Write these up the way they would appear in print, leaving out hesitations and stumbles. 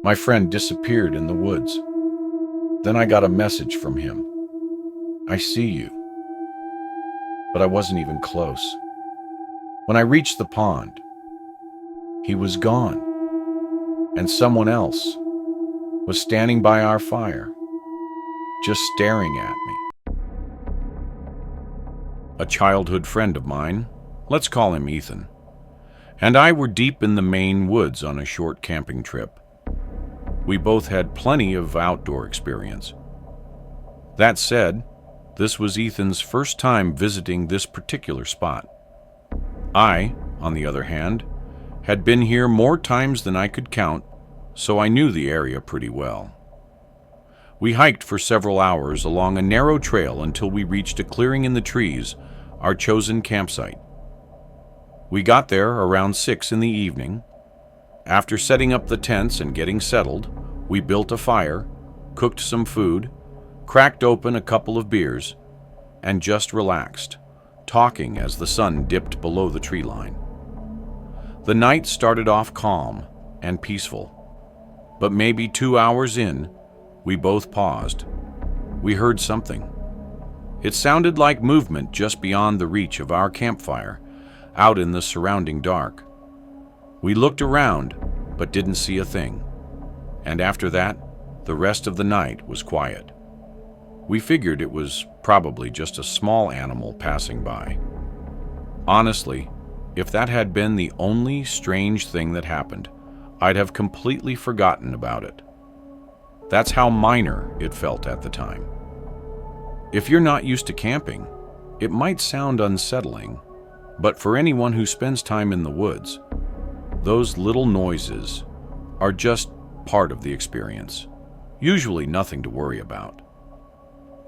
My friend disappeared in the woods. Then I got a message from him. I see you. But I wasn't even close. When I reached the pond, he was gone, and someone else was standing by our fire, just staring at me. A childhood friend of mine, let's call him Ethan, and I were deep in the Maine woods on a short camping trip. We both had plenty of outdoor experience. That said, this was Ethan's first time visiting this particular spot. I, on the other hand, had been here more times than I could count, so I knew the area pretty well. We hiked for several hours along a narrow trail until we reached a clearing in the trees, our chosen campsite. We got there around 6 in the evening. After setting up the tents and getting settled, we built a fire, cooked some food, cracked open a couple of beers, and just relaxed, talking as the sun dipped below the tree line. The night started off calm and peaceful, but maybe 2 hours in, we both paused. We heard something. It sounded like movement just beyond the reach of our campfire, out in the surrounding dark. We looked around, but didn't see a thing. And after that, the rest of the night was quiet. We figured it was probably just a small animal passing by. Honestly, if that had been the only strange thing that happened, I'd have completely forgotten about it. That's how minor it felt at the time. If you're not used to camping, it might sound unsettling, but for anyone who spends time in the woods, those little noises are just part of the experience, usually nothing to worry about.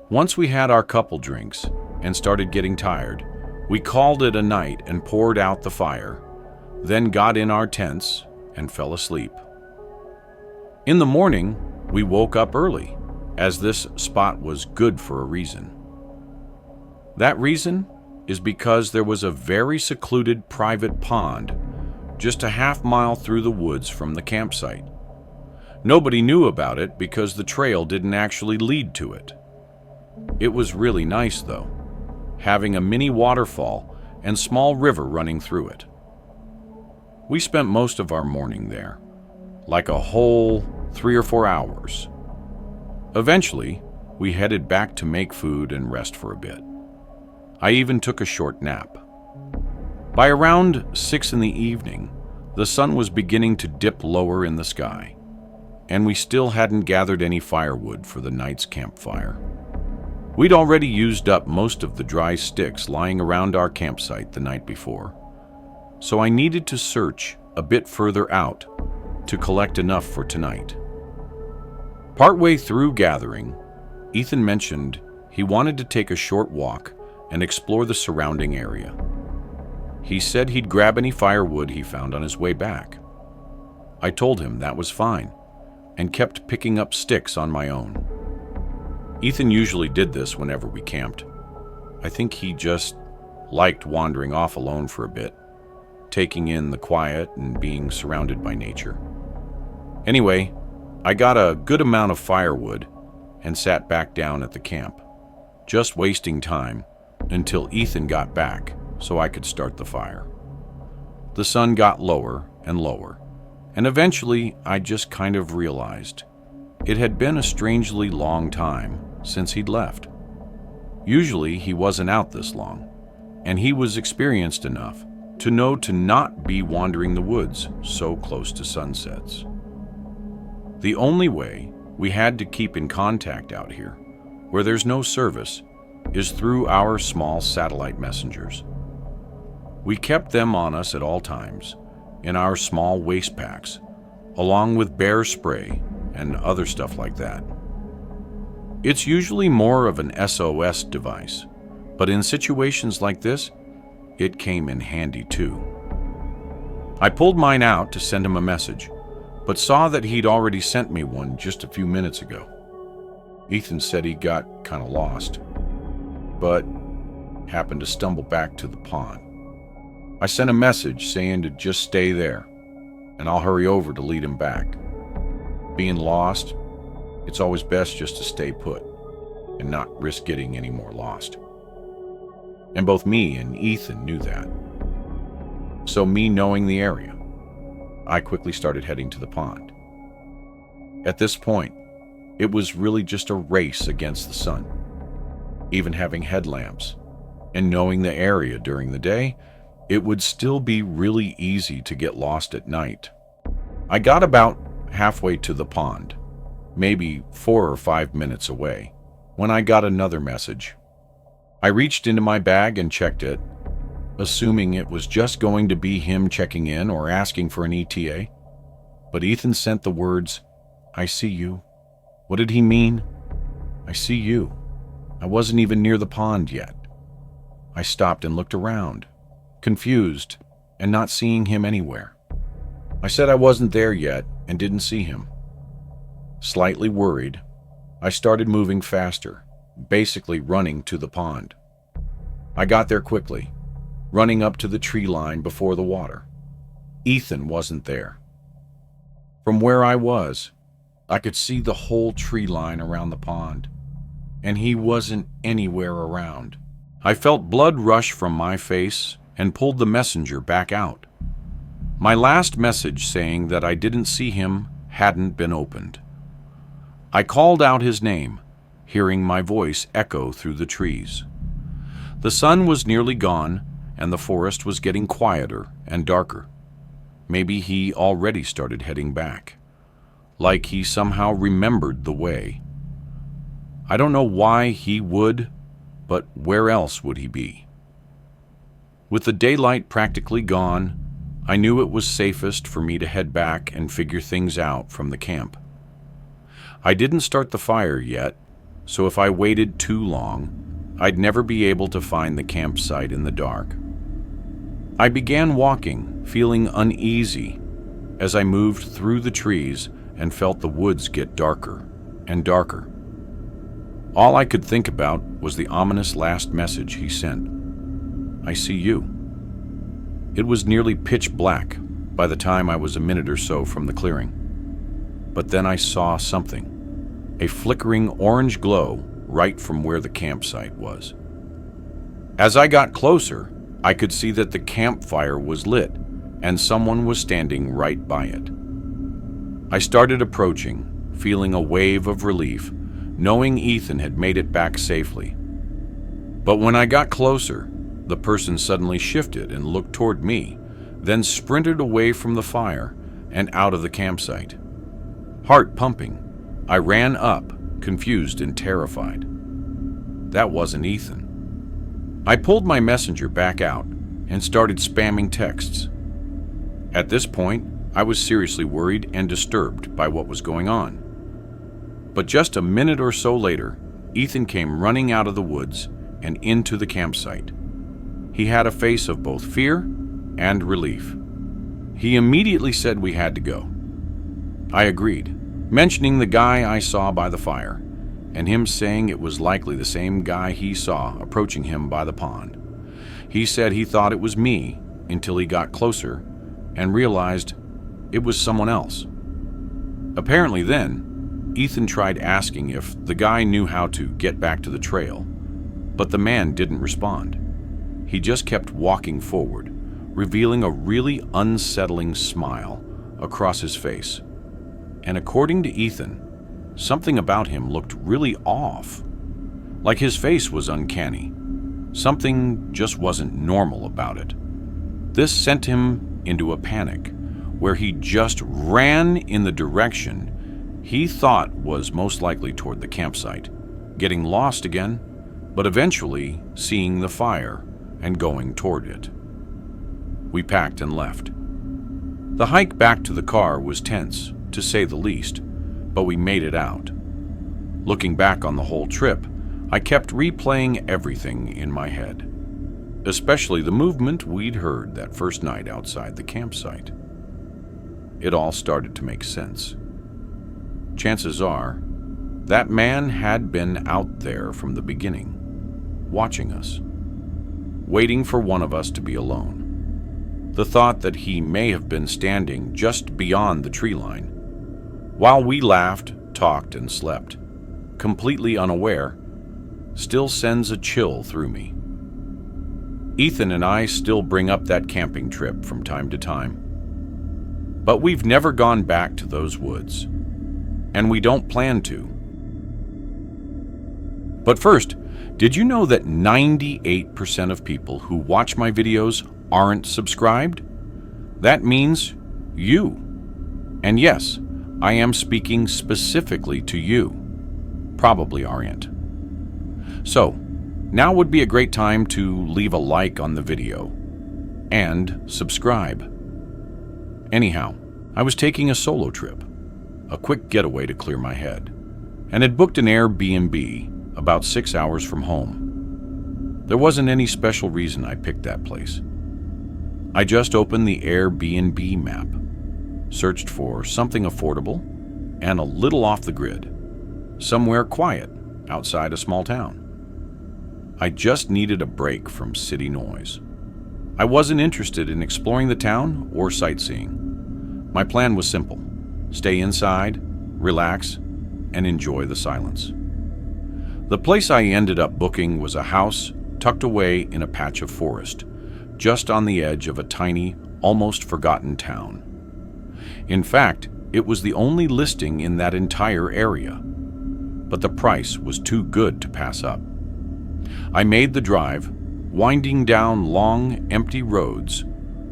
Once we had our couple drinks and started getting tired, we called it a night and poured out the fire, then got in our tents and fell asleep. In the morning, we woke up early, as this spot was good for a reason. That reason is because there was a very secluded private pond just a half-mile through the woods from the campsite. Nobody knew about it because the trail didn't actually lead to it. It was really nice, though, having a mini waterfall and small river running through it. We spent most of our morning there, like a whole 3 or 4 hours. Eventually, we headed back to make food and rest for a bit. I even took a short nap. By around 6 in the evening, the sun was beginning to dip lower in the sky, and we still hadn't gathered any firewood for the night's campfire. We'd already used up most of the dry sticks lying around our campsite the night before, so I needed to search a bit further out to collect enough for tonight. Partway through gathering, Ethan mentioned he wanted to take a short walk and explore the surrounding area. He said he'd grab any firewood he found on his way back. I told him that was fine and kept picking up sticks on my own. Ethan usually did this whenever we camped. I think he just liked wandering off alone for a bit, taking in the quiet and being surrounded by nature. Anyway, I got a good amount of firewood and sat back down at the camp, just wasting time until Ethan got back so I could start the fire. The sun got lower and lower, and eventually I just kind of realized it had been a strangely long time since he'd left. Usually he wasn't out this long, and he was experienced enough to know to not be wandering the woods so close to sunsets. The only way we had to keep in contact out here, where there's no service, is through our small satellite messengers. We kept them on us at all times, in our small waste packs, along with bear spray and other stuff like that. It's usually more of an SOS device, but in situations like this, it came in handy too. I pulled mine out to send him a message, but saw that he'd already sent me one just a few minutes ago. Ethan said he got kind of lost, but happened to stumble back to the pond. I sent a message saying to just stay there, and I'll hurry over to lead him back. being lost, it's always best just to stay put and not risk getting any more lost. And both me and Ethan knew that. So me knowing the area, I quickly started heading to the pond. At this point, it was really just a race against the sun. Even having headlamps and knowing the area during the day, it would still be really easy to get lost at night. I got about halfway to the pond, maybe 4 or 5 minutes away, when I got another message. I reached into my bag and checked it, assuming it was just going to be him checking in or asking for an ETA. But Ethan sent the words, "I see you." What did he mean? I see you. I wasn't even near the pond yet. I stopped and looked around, confused and not seeing him anywhere. I said I wasn't there yet and didn't see him. Slightly worried, I started moving faster, basically running to the pond. I got there quickly, running up to the tree line before the water. Ethan wasn't there. From where I was, I could see the whole tree line around the pond, and he wasn't anywhere around. I felt blood rush from my face and pulled the messenger back out. My last message saying that I didn't see him hadn't been opened. I called out his name, hearing my voice echo through the trees. The sun was nearly gone, and the forest was getting quieter and darker. Maybe he already started heading back, like he somehow remembered the way. I don't know why he would, but where else would he be? With the daylight practically gone, I knew it was safest for me to head back and figure things out from the camp. I didn't start the fire yet, so if I waited too long, I'd never be able to find the campsite in the dark. I began walking, feeling uneasy, as I moved through the trees and felt the woods get darker and darker. All I could think about was the ominous last message he sent. I see you. It was nearly pitch black by the time I was a minute or so from the clearing. But then I saw something, a flickering orange glow right from where the campsite was. As I got closer, I could see that the campfire was lit and someone was standing right by it. I started approaching, feeling a wave of relief, knowing Ethan had made it back safely. But when I got closer, the person suddenly shifted and looked toward me, then sprinted away from the fire and out of the campsite. Heart pumping, I ran up, confused and terrified. That wasn't Ethan. I pulled my messenger back out and started spamming texts. At this point, I was seriously worried and disturbed by what was going on. But just a minute or so later, Ethan came running out of the woods and into the campsite. He had a face of both fear and relief. He immediately said we had to go. I agreed, mentioning the guy I saw by the fire, and him saying it was likely the same guy he saw approaching him by the pond. He said he thought it was me until he got closer and realized it was someone else. Apparently then, Ethan tried asking if the guy knew how to get back to the trail, but the man didn't respond. He just kept walking forward, revealing a really unsettling smile across his face. And according to Ethan, something about him looked really off. Like his face was uncanny. Something just wasn't normal about it. This sent him into a panic, where he just ran in the direction he thought was most likely toward the campsite, getting lost again, but eventually seeing the fire and going toward it. We packed and left. The hike back to the car was tense, to say the least, but we made it out. Looking back on the whole trip, I kept replaying everything in my head, especially the movement we'd heard that first night outside the campsite. It all started to make sense. Chances are, that man had been out there from the beginning, watching us, waiting for one of us to be alone. The thought that he may have been standing just beyond the tree line while we laughed, talked, and slept, completely unaware, still sends a chill through me. Ethan and I still bring up that camping trip from time to time, but we've never gone back to those woods, and we don't plan to. But first, did you know that 98% of people who watch my videos aren't subscribed? That means you. And yes, I am speaking specifically to you. Probably aren't. So, now would be a great time to leave a like on the video and subscribe. Anyhow, I was taking a solo trip, a quick getaway to clear my head, and had booked an Airbnb about 6 hours from home. There wasn't any special reason I picked that place. I just opened the Airbnb map, searched for something affordable and a little off the grid, somewhere quiet outside a small town. I just needed a break from city noise. I wasn't interested in exploring the town or sightseeing. My plan was simple: stay inside, relax, and enjoy the silence. The place I ended up booking was a house tucked away in a patch of forest, just on the edge of a tiny, almost forgotten town. In fact, it was the only listing in that entire area, but the price was too good to pass up. I made the drive, winding down long, empty roads,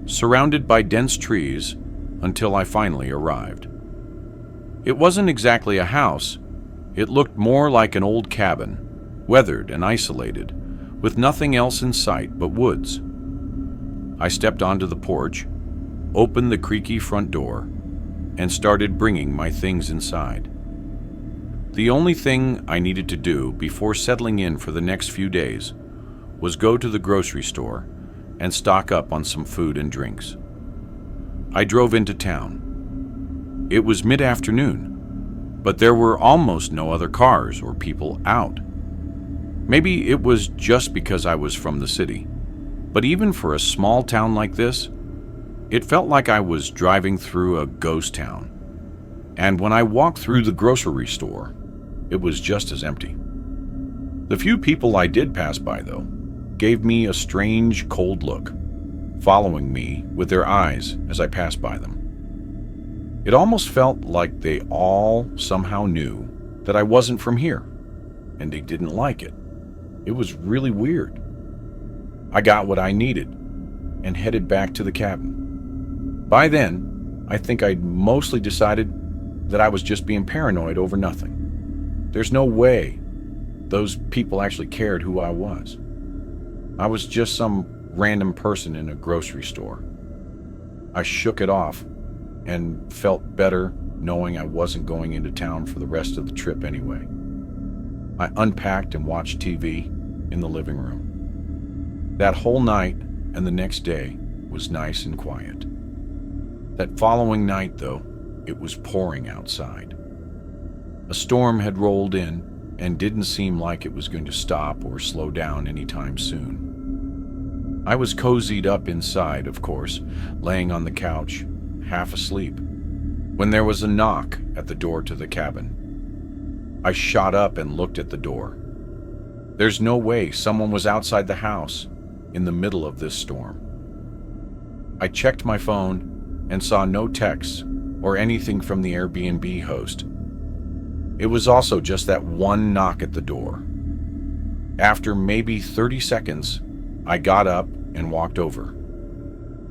surrounded by dense trees, until I finally arrived. It wasn't exactly a house. It looked more like an old cabin, weathered and isolated, with nothing else in sight but woods. I stepped onto the porch, opened the creaky front door, and started bringing my things inside. The only thing I needed to do before settling in for the next few days was go to the grocery store and stock up on some food and drinks. I drove into town. It was mid-afternoon, but there were almost no other cars or people out. Maybe it was just because I was from the city, but even for a small town like this, it felt like I was driving through a ghost town. And when I walked through the grocery store, it was just as empty. The few people I did pass by, though, gave me a strange, cold look, following me with their eyes as I passed by them. It almost felt like they all somehow knew that I wasn't from here, and they didn't like it. It was really weird. I got what I needed and headed back to the cabin. By then, I think I'd mostly decided that I was just being paranoid over nothing. There's no way those people actually cared who I was. I was just some random person in a grocery store. I shook it off and felt better knowing I wasn't going into town for the rest of the trip anyway. I unpacked and watched TV in the living room. That whole night and the next day was nice and quiet. That following night, though, it was pouring outside. A storm had rolled in and didn't seem like it was going to stop or slow down anytime soon. I was cozied up inside, of course, laying on the couch, half asleep, when there was a knock at the door to the cabin. I shot up and looked at the door. There's no way someone was outside the house in the middle of this storm. I checked my phone and saw no texts or anything from the Airbnb host. It was also just that one knock at the door. After maybe 30 seconds, I got up and walked over.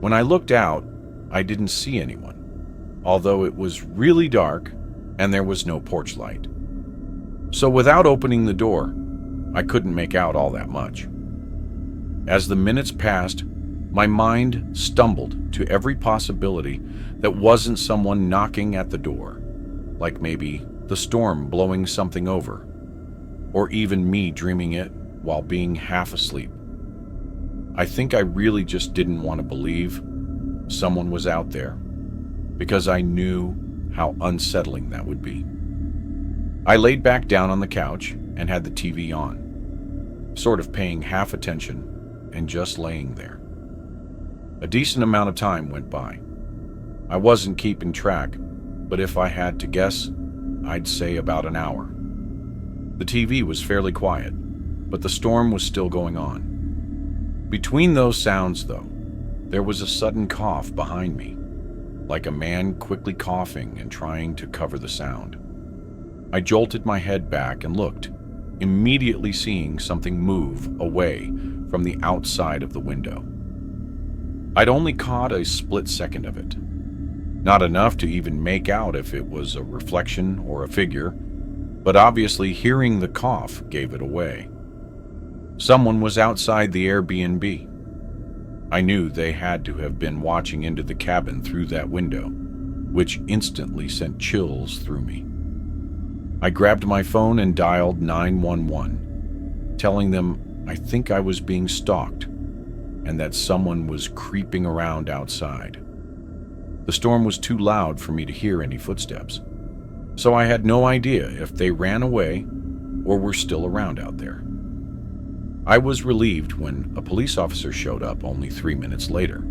When I looked out, I didn't see anyone, although it was really dark and there was no porch light. So without opening the door, I couldn't make out all that much. As the minutes passed, my mind stumbled to every possibility that wasn't someone knocking at the door, like maybe the storm blowing something over, or even me dreaming it while being half asleep. I think I really just didn't want to believe someone was out there, because I knew how unsettling that would be. I laid back down on the couch and had the TV on, sort of paying half attention and just laying there. A decent amount of time went by. I wasn't keeping track, but if I had to guess, I'd say about an hour. The TV was fairly quiet, but the storm was still going on. Between those sounds, though, there was a sudden cough behind me, like a man quickly coughing and trying to cover the sound. I jolted my head back and looked, immediately seeing something move away from the outside of the window. I'd only caught a split second of it. Not enough to even make out if it was a reflection or a figure, but obviously hearing the cough gave it away. Someone was outside the Airbnb. I knew they had to have been watching into the cabin through that window, which instantly sent chills through me. I grabbed my phone and dialed 911, telling them I think I was being stalked and that someone was creeping around outside. The storm was too loud for me to hear any footsteps, so I had no idea if they ran away or were still around out there. I was relieved when a police officer showed up only 3 minutes later.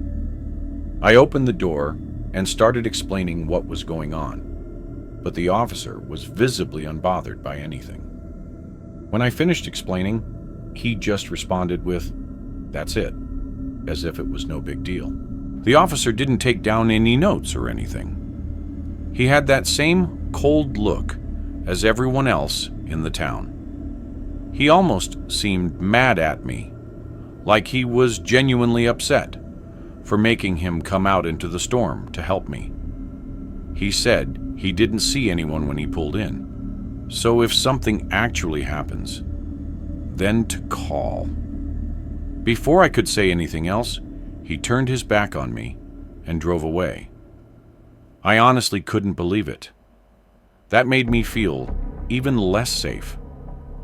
I opened the door and started explaining what was going on, but the officer was visibly unbothered by anything. When I finished explaining, he just responded with, "That's it," as if it was no big deal. The officer didn't take down any notes or anything. He had that same cold look as everyone else in the town. He almost seemed mad at me, like he was genuinely upset for making him come out into the storm to help me. He said he didn't see anyone when he pulled in, so if something actually happens, then to call. Before I could say anything else, he turned his back on me and drove away. I honestly couldn't believe it. That made me feel even less safe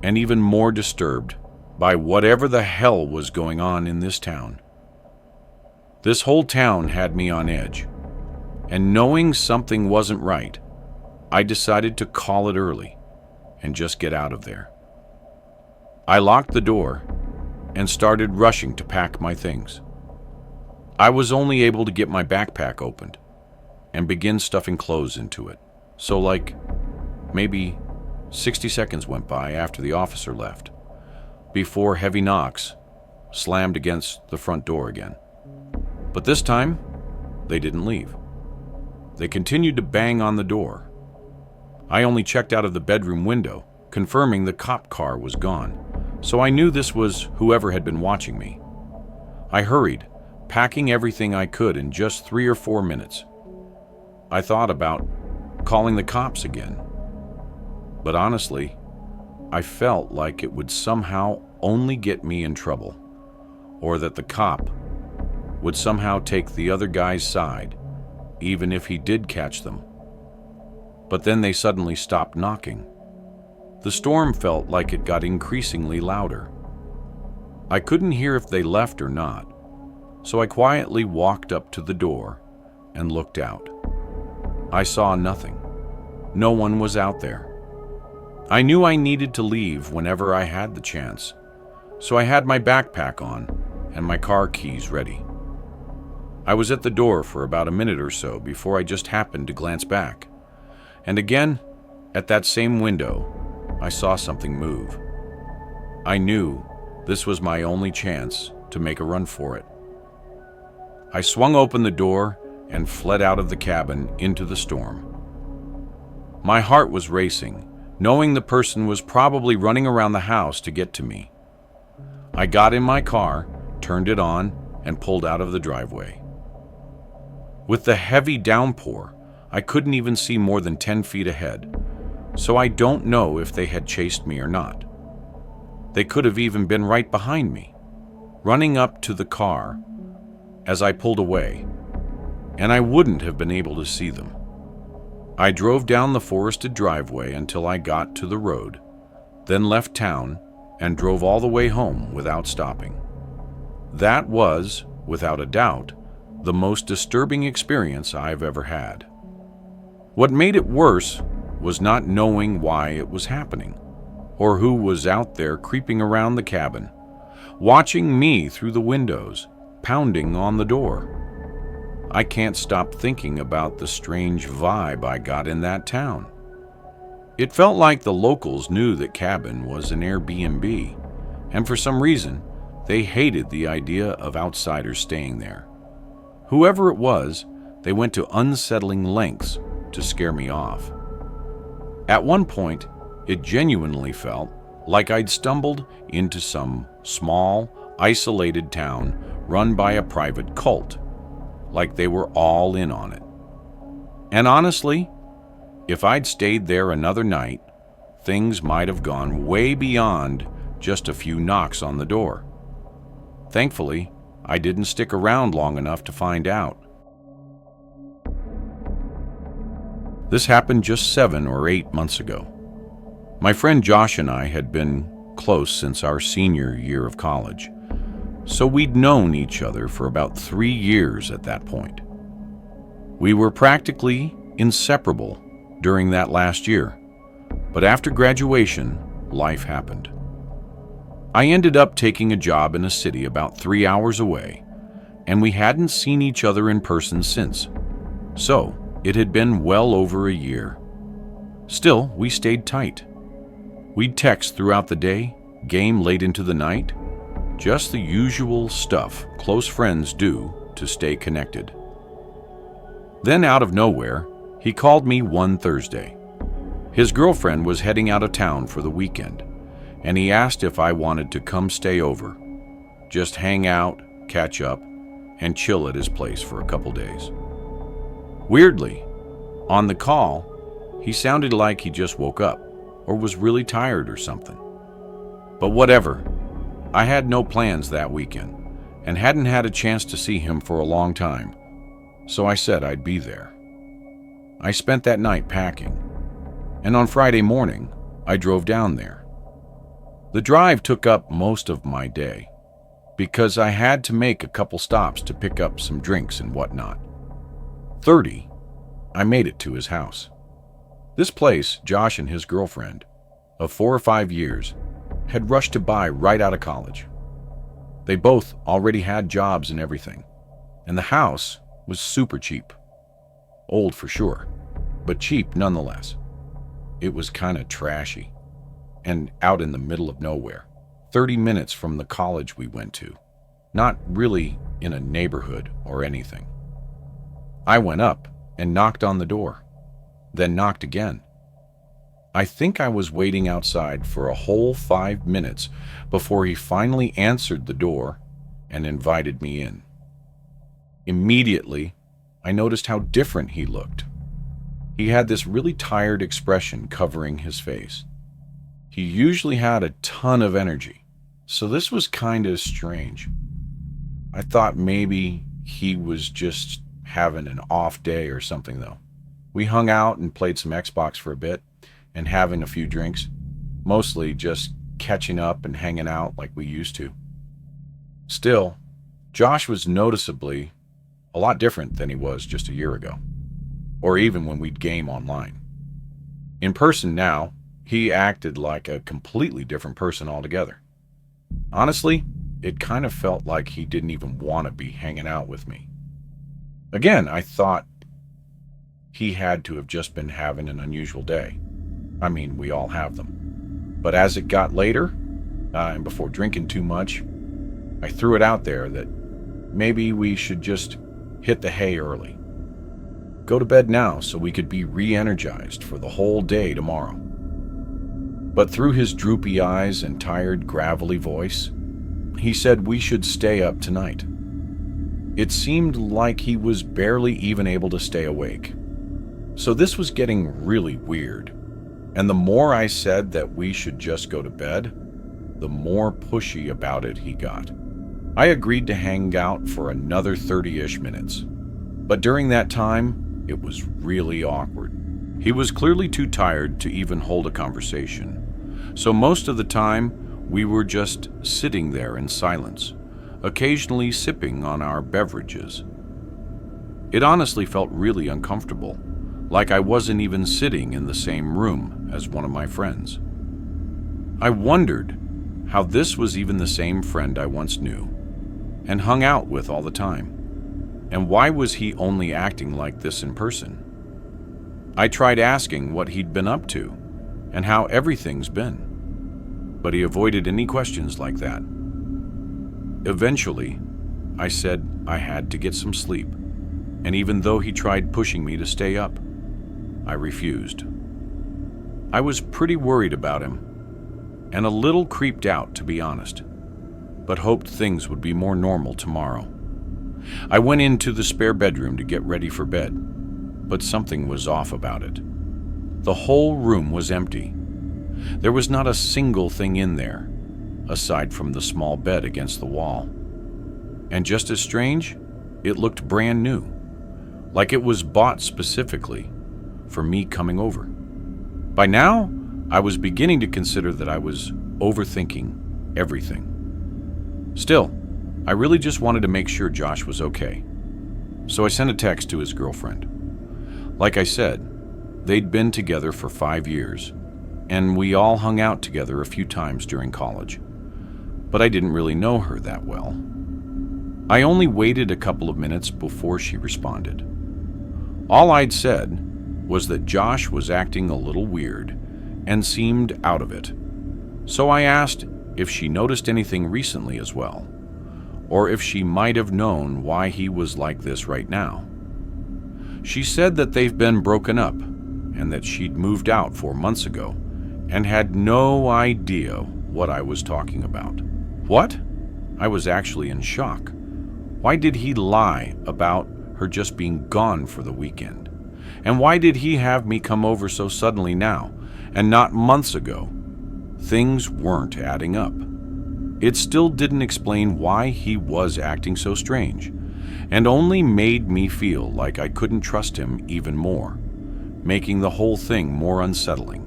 and even more disturbed by whatever the hell was going on in this town. This whole town had me on edge, and knowing something wasn't right, I decided to call it early and just get out of there. I locked the door and started rushing to pack my things. I was only able to get my backpack opened and begin stuffing clothes into it, so maybe 60 seconds went by after the officer left, before heavy knocks slammed against the front door again. But this time, they didn't leave. They continued to bang on the door. I only checked out of the bedroom window, confirming the cop car was gone, so I knew this was whoever had been watching me. I hurried, packing everything I could in just 3 or 4 minutes. I thought about calling the cops again, but honestly, I felt like it would somehow only get me in trouble, or that the cop would somehow take the other guy's side, even if he did catch them. But then they suddenly stopped knocking. The storm felt like it got increasingly louder. I couldn't hear if they left or not, so I quietly walked up to the door and looked out. I saw nothing. No one was out there. I knew I needed to leave whenever I had the chance, so I had my backpack on and my car keys ready. I was at the door for about a minute or so before I just happened to glance back, and again, at that same window, I saw something move. I knew this was my only chance to make a run for it. I swung open the door and fled out of the cabin into the storm. My heart was racing, knowing the person was probably running around the house to get to me. I got in my car, turned it on, and pulled out of the driveway. With the heavy downpour, I couldn't even see more than 10 feet ahead, so I don't know if they had chased me or not. They could have even been right behind me, running up to the car as I pulled away, and I wouldn't have been able to see them. I drove down the forested driveway until I got to the road, then left town and drove all the way home without stopping. That was, without a doubt, the most disturbing experience I've ever had. What made it worse was not knowing why it was happening, or who was out there creeping around the cabin, watching me through the windows, pounding on the door. I can't stop thinking about the strange vibe I got in that town. It felt like the locals knew that cabin was an Airbnb, and for some reason, they hated the idea of outsiders staying there. Whoever it was, they went to unsettling lengths to scare me off. At one point, it genuinely felt like I'd stumbled into some small, isolated town run by a private cult, like they were all in on it. And honestly, if I'd stayed there another night, things might have gone way beyond just a few knocks on the door. Thankfully, I didn't stick around long enough to find out. This happened just 7 or 8 months ago. My friend Josh and I had been close since our senior year of college, so we'd known each other for about 3 years at that point. We were practically inseparable during that last year, but after graduation, life happened. I ended up taking a job in a city about 3 hours away, and we hadn't seen each other in person since. So, it had been well over a year. Still, we stayed tight. We'd text throughout the day, game late into the night, just the usual stuff close friends do to stay connected. Then out of nowhere, he called me one Thursday. His girlfriend was heading out of town for the weekend, and he asked if I wanted to come stay over, just hang out, catch up, and chill at his place for a couple days. Weirdly, on the call, he sounded like he just woke up or was really tired or something. But whatever, I had no plans that weekend and hadn't had a chance to see him for a long time, so I said I'd be there. I spent that night packing, and on Friday morning, I drove down there. The drive took up most of my day because I had to make a couple stops to pick up some drinks and whatnot. 30, I made it to his house. This place, Josh and his girlfriend, of 4 or 5 years, had rushed to buy right out of college. They both already had jobs and everything, and the house was super cheap. Old for sure, but cheap nonetheless. It was kind of trashy, and out in the middle of nowhere, 30 minutes from the college we went to, not really in a neighborhood or anything. I went up and knocked on the door, then knocked again. I think I was waiting outside for a whole 5 minutes before he finally answered the door and invited me in. Immediately, I noticed how different he looked. He had this really tired expression covering his face. He usually had a ton of energy, so this was kind of strange. I thought maybe he was just having an off day or something though. We hung out and played some Xbox for a bit and having a few drinks, mostly just catching up and hanging out like we used to. Still, Josh was noticeably a lot different than he was just a year ago, or even when we'd game online. In person now, he acted like a completely different person altogether. Honestly, it kind of felt like he didn't even want to be hanging out with me. Again, I thought he had to have just been having an unusual day. I mean, we all have them. But as it got later, and before drinking too much, I threw it out there that maybe we should just hit the hay early. Go to bed now so we could be re-energized for the whole day tomorrow. But through his droopy eyes and tired, gravelly voice, he said we should stay up tonight. It seemed like he was barely even able to stay awake. So this was getting really weird. And the more I said that we should just go to bed, the more pushy about it he got. I agreed to hang out for another 30-ish minutes. But during that time, it was really awkward. He was clearly too tired to even hold a conversation. So most of the time, we were just sitting there in silence, occasionally sipping on our beverages. It honestly felt really uncomfortable, like I wasn't even sitting in the same room as one of my friends. I wondered how this was even the same friend I once knew and hung out with all the time. And why was he only acting like this in person? I tried asking what he'd been up to and how everything's been, but he avoided any questions like that. Eventually, I said I had to get some sleep, and even though he tried pushing me to stay up, I refused. I was pretty worried about him, and a little creeped out, to be honest, but hoped things would be more normal tomorrow. I went into the spare bedroom to get ready for bed, but something was off about it. The whole room was empty. There was not a single thing in there, aside from the small bed against the wall. And just as strange, it looked brand new, like it was bought specifically for me coming over. By now, I was beginning to consider that I was overthinking everything. Still, I really just wanted to make sure Josh was okay. So I sent a text to his girlfriend. Like I said, they'd been together for 5 years, and we all hung out together a few times during college. But I didn't really know her that well. I only waited a couple of minutes before she responded. All I'd said was that Josh was acting a little weird and seemed out of it. So I asked if she noticed anything recently as well, or if she might have known why he was like this right now. She said that they've been broken up and that she'd moved out 4 months ago and had no idea what I was talking about. What? I was actually in shock. Why did he lie about her just being gone for the weekend? And why did he have me come over so suddenly now and not months ago? Things weren't adding up. It still didn't explain why he was acting so strange, and only made me feel like I couldn't trust him even more, making the whole thing more unsettling.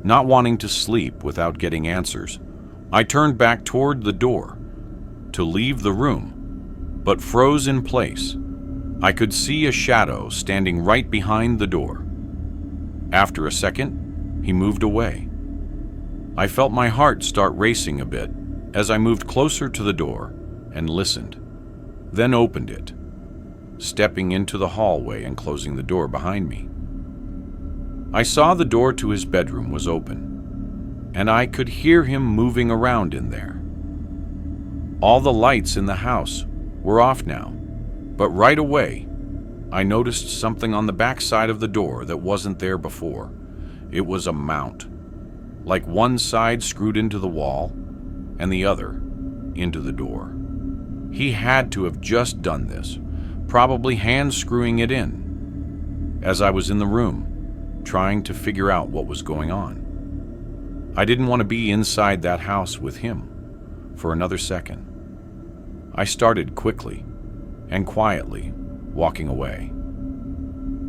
Not wanting to sleep without getting answers, I turned back toward the door to leave the room, but froze in place. I could see a shadow standing right behind the door. After a second, he moved away. I felt my heart start racing a bit as I moved closer to the door and listened, then opened it, stepping into the hallway and closing the door behind me. I saw the door to his bedroom was open, and I could hear him moving around in there. All the lights in the house were off now, but right away, I noticed something on the back side of the door that wasn't there before. It was a mount, like one side screwed into the wall and the other into the door. He had to have just done this, probably hand screwing it in, as I was in the room, trying to figure out what was going on. I didn't want to be inside that house with him for another second. I started quickly and quietly walking away.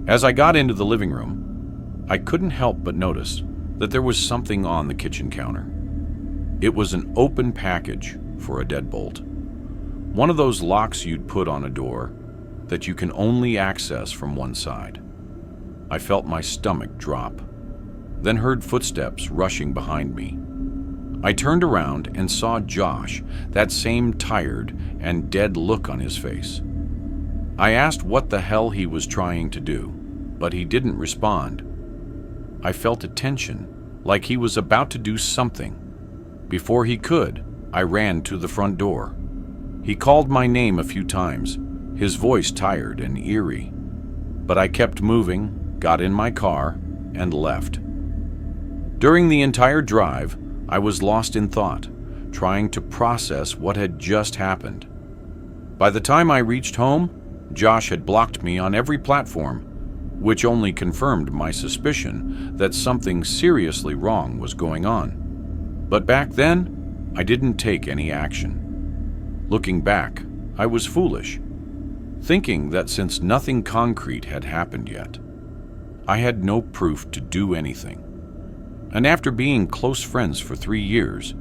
As I got into the living room, I couldn't help but notice that there was something on the kitchen counter. It was an open package for a deadbolt. One of those locks you'd put on a door that you can only access from one side. I felt my stomach drop, then heard footsteps rushing behind me. I turned around and saw Josh, that same tired and dead look on his face. I asked what the hell he was trying to do, but he didn't respond. I felt a tension, like he was about to do something. Before he could, I ran to the front door. He called my name a few times, his voice tired and eerie. But I kept moving, got in my car, and left. During the entire drive, I was lost in thought, trying to process what had just happened. By the time I reached home, Josh had blocked me on every platform, which only confirmed my suspicion that something seriously wrong was going on. But back then, I didn't take any action. Looking back, I was foolish, thinking that since nothing concrete had happened yet, I had no proof to do anything. And after being close friends for 3 years,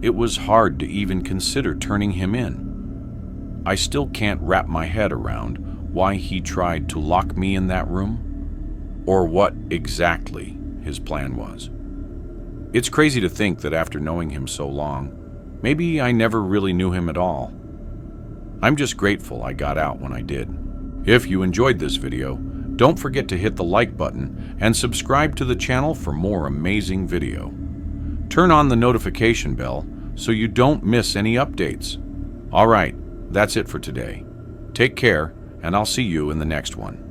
it was hard to even consider turning him in. I still can't wrap my head around why he tried to lock me in that room, or what exactly his plan was. It's crazy to think that after knowing him so long, maybe I never really knew him at all. I'm just grateful I got out when I did. If you enjoyed this video, don't forget to hit the like button and subscribe to the channel for more amazing video. Turn on the notification bell so you don't miss any updates. All right, that's it for today. Take care, and I'll see you in the next one.